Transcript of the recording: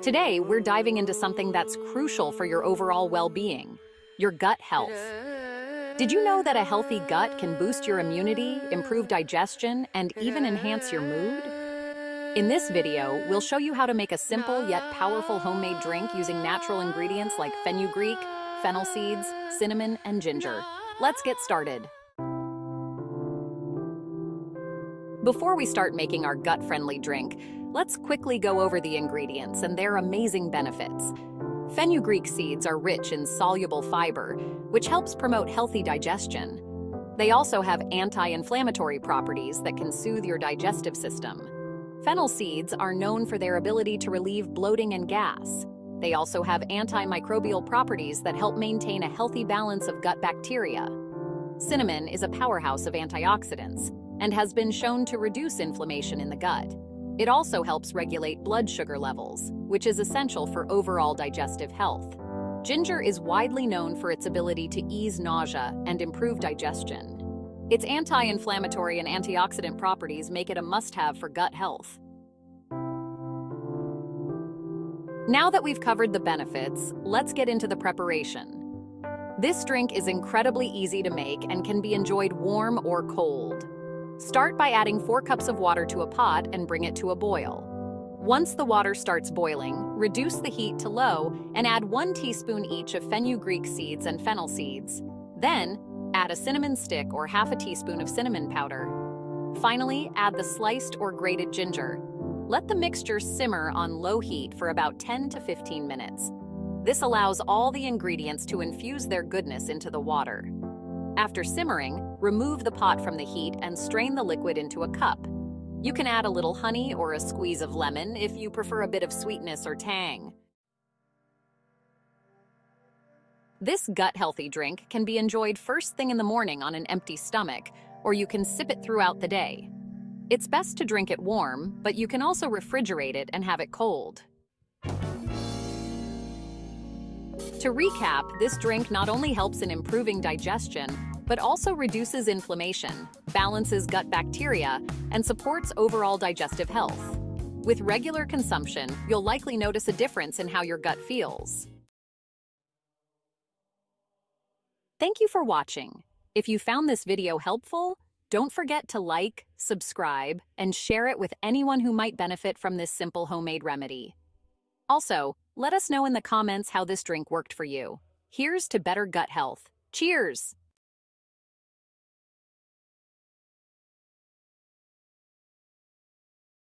Today, we're diving into something that's crucial for your overall well-being, your gut health. Did you know that a healthy gut can boost your immunity, improve digestion, and even enhance your mood? In this video, we'll show you how to make a simple yet powerful homemade drink using natural ingredients like fenugreek, fennel seeds, cinnamon, and ginger. Let's get started. Before we start making our gut-friendly drink, let's quickly go over the ingredients and their amazing benefits. Fenugreek seeds are rich in soluble fiber, which helps promote healthy digestion. They also have anti-inflammatory properties that can soothe your digestive system. Fennel seeds are known for their ability to relieve bloating and gas. They also have antimicrobial properties that help maintain a healthy balance of gut bacteria. Cinnamon is a powerhouse of antioxidants and has been shown to reduce inflammation in the gut. It also helps regulate blood sugar levels, which is essential for overall digestive health. Ginger is widely known for its ability to ease nausea and improve digestion. Its anti-inflammatory and antioxidant properties make it a must-have for gut health. Now that we've covered the benefits, let's get into the preparation. This drink is incredibly easy to make and can be enjoyed warm or cold. Start by adding 4 cups of water to a pot and bring it to a boil. Once the water starts boiling, reduce the heat to low and add 1 teaspoon each of fenugreek seeds and fennel seeds. Then, add a cinnamon stick or half a teaspoon of cinnamon powder. Finally, add the sliced or grated ginger. Let the mixture simmer on low heat for about 10 to 15 minutes. This allows all the ingredients to infuse their goodness into the water. After simmering, remove the pot from the heat and strain the liquid into a cup. You can add a little honey or a squeeze of lemon if you prefer a bit of sweetness or tang. This gut-healthy drink can be enjoyed first thing in the morning on an empty stomach, or you can sip it throughout the day. It's best to drink it warm, but you can also refrigerate it and have it cold. To recap, this drink not only helps in improving digestion, but also reduces inflammation, balances gut bacteria, and supports overall digestive health. With regular consumption, you'll likely notice a difference in how your gut feels. Thank you for watching. If you found this video helpful, don't forget to like, subscribe, and share it with anyone who might benefit from this simple homemade remedy. Also, let us know in the comments how this drink worked for you. Here's to better gut health. Cheers!